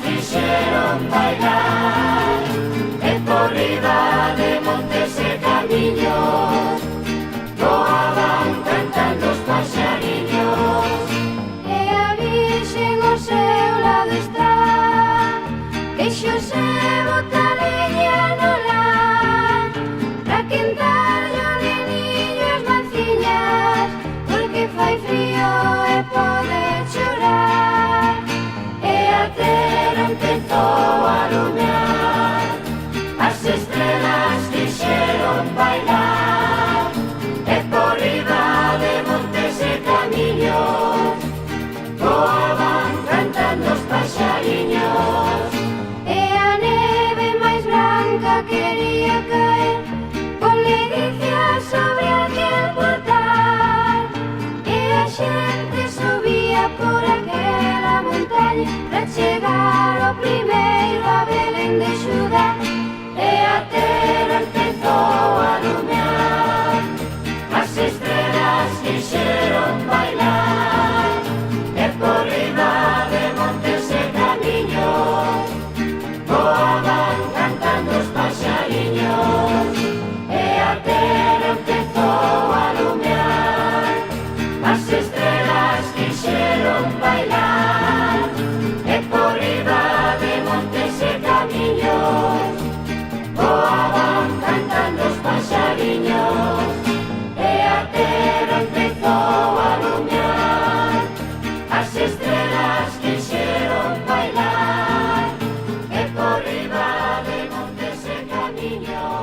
quixeron bailar, e por riba de montes e camiños voaban cantando os paxariños. E a Virxen ao seu lado está, queixose bota leña no lar, pra quentarlle o neniño as manciñas, porque fai frío e pode chorar. E a terra empezou a lumear, as estrelas quixeron bailar, e por riba de montes e camiños voaban cantando os paxariños. E a neve máis branca quería caer con ledicia sobre aquel portal, e a xente subía por aquela montaña pra chegar ao primeiro a Belén de Xudá. E a terra empezou a lumear, as estrelas quixeron bailar, e por riba de montes e camiños voaban cantando os paxariños. E a terra empezou a lumear, as estrelas quixeron bailar, e por riba de montes e camiños voaban cantando os paxariños. E a terra empezou a lumear, as estrelas quixeron bailar, e por riba de montes e camiños